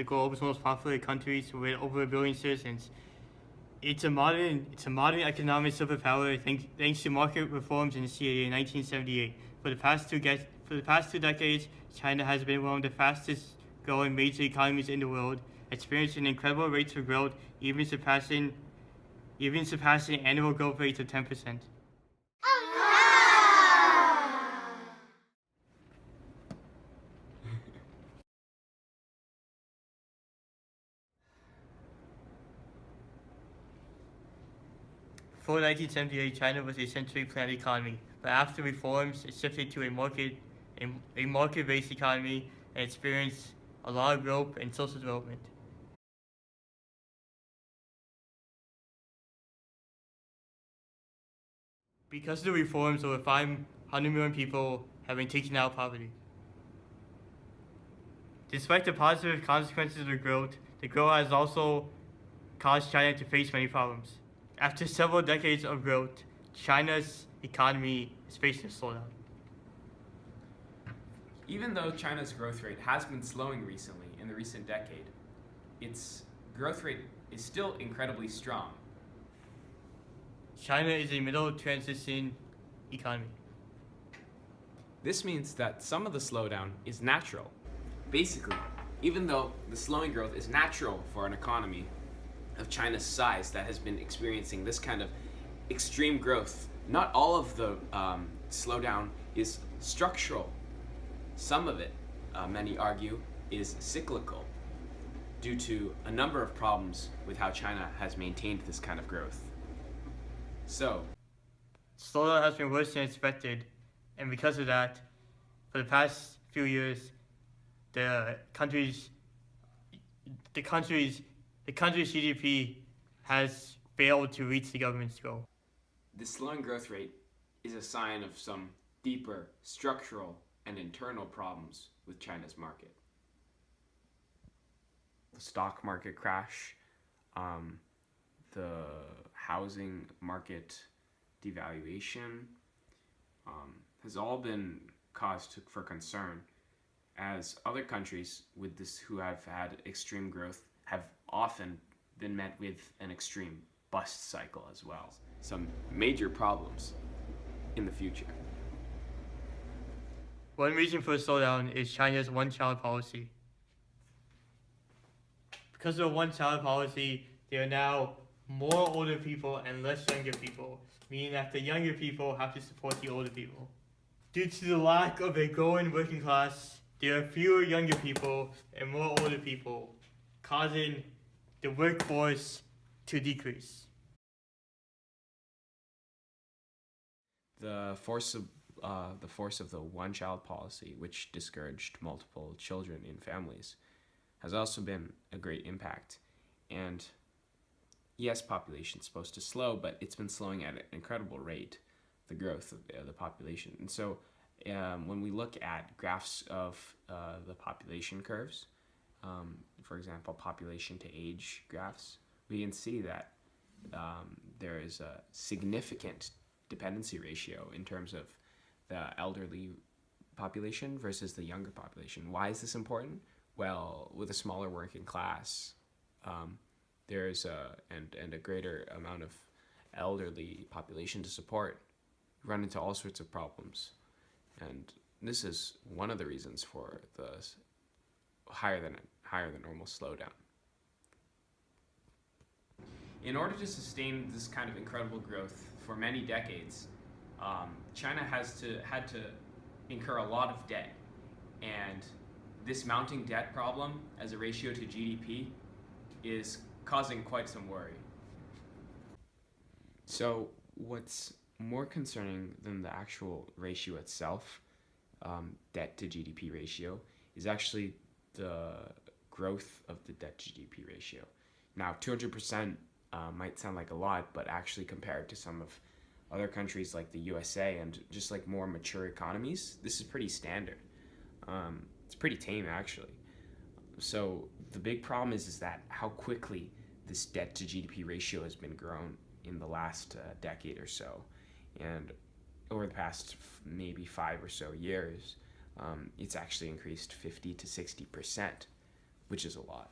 the globe's most popular countries with over 1 billion citizens. It's a modern economic superpower thanks to market reforms in CAA in 1978. For the past 2 decades, China has been one of the fastest growing major economies in the world, experiencing incredible rates of growth, even surpassing annual growth rates of 10%. Before 1978, China was a centrally planned economy, but after reforms, it shifted to a market-based economy and experienced a lot of growth and social development. Because of the reforms, over 500 million people have been taken out of poverty. Despite the positive consequences of the growth has also caused China to face many problems. After several decades of growth, China's economy is facing a slowdown. Even though China's growth rate has been slowing recently in the recent decade, its growth rate is still incredibly strong. China is a middle transition economy. This means that some of the slowdown is natural. Basically, even though the slowing growth is natural for an economy of China's size that has been experiencing this kind of extreme growth, not all of the slowdown is structural. Some of it, many argue, is cyclical due to a number of problems with how China has maintained this kind of growth. So, slowdown has been worse than expected, and because of that, for the past few years, the country's GDP has failed to reach the government's goal. The slowing growth rate is a sign of some deeper structural and internal problems with China's market. The stock market crash, the housing market devaluation has all been cause for concern, as other countries with this who have had extreme growth have often been met with an extreme bust cycle as well. Some major problems in the future. One reason for the slowdown is China's one-child policy. Because of the one-child policy, there are now more older people and less younger people, meaning that the younger people have to support the older people. Due to the lack of a growing working class, there are fewer younger people and more older people, causing the workforce to decrease. The force of the one-child policy, which discouraged multiple children in families, has also been a great impact. And yes, population is supposed to slow, but it's been slowing at an incredible rate, the growth of the population. And so when we look at graphs of the population curves, for example, population to age graphs, we can see that there is a significant dependency ratio in terms of the elderly population versus the younger population. Why is this important? Well, with a smaller working class, there's a greater amount of elderly population to support, run into all sorts of problems. And this is one of the reasons for the higher than normal slowdown. In order to sustain this kind of incredible growth for many decades, China had to incur a lot of debt, and this mounting debt problem as a ratio to GDP is causing quite some worry. So what's more concerning than the actual ratio itself, debt to GDP ratio, is actually the growth of the debt to GDP ratio. Now, 200% might sound like a lot, but actually compared to some of other countries like the USA and just like more mature economies, this is pretty standard. It's pretty tame, actually. So the big problem is that how quickly this debt to GDP ratio has been grown in the last decade or so. And over the past maybe 5 or so years, it's actually increased 50 to 60%, which is a lot.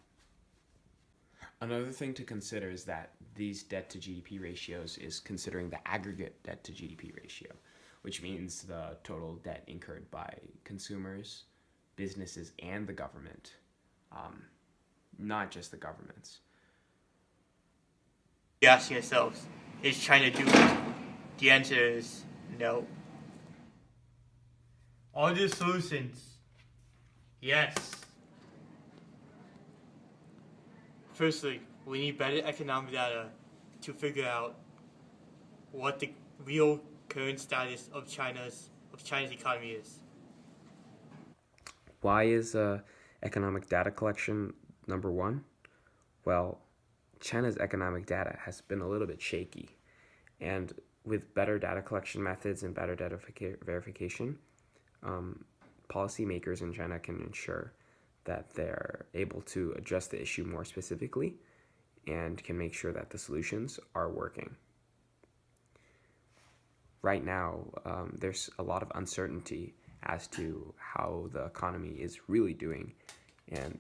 Another thing to consider is that these debt to GDP ratios is considering the aggregate debt to GDP ratio, which means the total debt incurred by consumers, businesses, and the government, not just the governments. We're asking ourselves, is China doing it? The answer is no. Are there solutions? Yes. Firstly, we need better economic data to figure out what the real current status of China's economy is. Why is economic data collection number one? Well, China's economic data has been a little bit shaky, and with better data collection methods and better data verification, policymakers in China can ensure that they're able to address the issue more specifically and can make sure that the solutions are working. Right now, there's a lot of uncertainty as to how the economy is really doing, and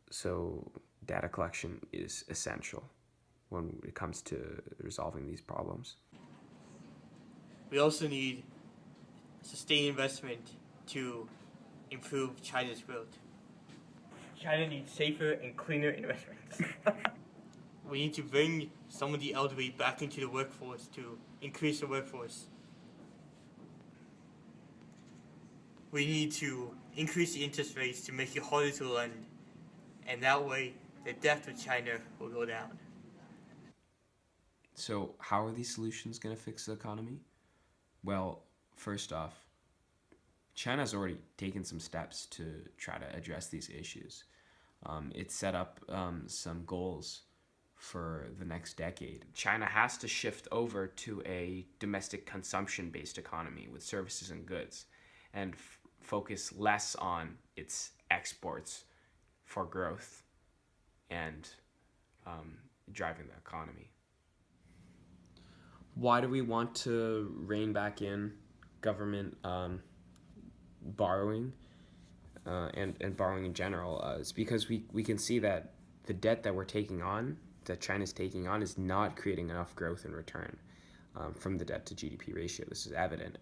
so data collection is essential when it comes to resolving these problems. We also need sustained investment to improve China's growth. China needs safer and cleaner investments. We need to bring some of the elderly back into the workforce to increase the workforce. We need to increase the interest rates to make it harder to lend, and that way the debt of China will go down. So how are these solutions going to fix the economy? Well, first off, China's already taken some steps to try to address these issues. It set up some goals for the next decade. China has to shift over to a domestic consumption-based economy with services and goods, and focus less on its exports for growth and driving the economy. Why do we want to rein back in government borrowing and borrowing in general? It's because we can see that the debt that we're taking on, that China's taking on, is not creating enough growth in return from the debt to GDP ratio. This is evident.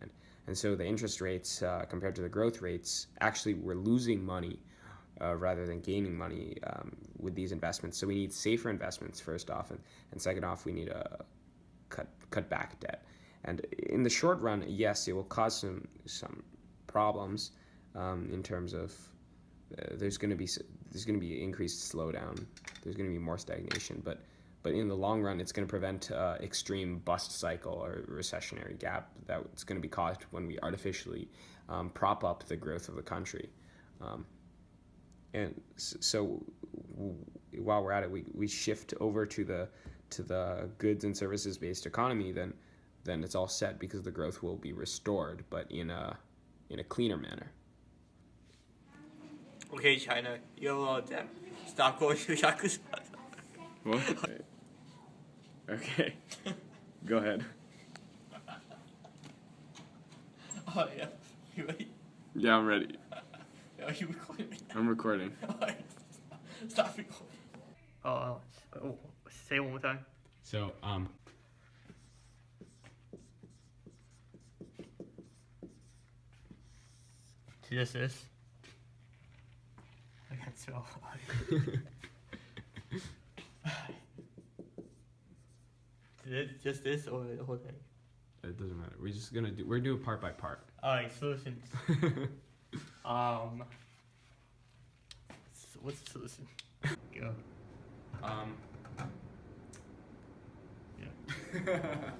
And so the interest rates compared to the growth rates, actually we're losing money rather than gaining money with these investments. So we need safer investments first off, and second off, we need a cut back debt. And in the short run, yes, it will cause some problems in terms of there's going to be increased slowdown. There's going to be more stagnation, but in the long run, it's going to prevent extreme bust cycle or recessionary gap that's going to be caused when we artificially prop up the growth of the country. And so while we're at it, we shift over to the goods and services based economy, then it's all set because the growth will be restored, but in a cleaner manner. Okay, China, you have a lot of debt. Stop going to Yakuza. What? Okay. Go ahead. Oh yeah, you ready? Yeah, I'm ready. Are you recording? I'm recording. Alright, stop recording. Oh, say it one more time. So, Just this. I can't spell. Just this or the whole thing? it doesn't matter. We're doing part by part. Alright, solutions. What's the solution? Go. Yeah.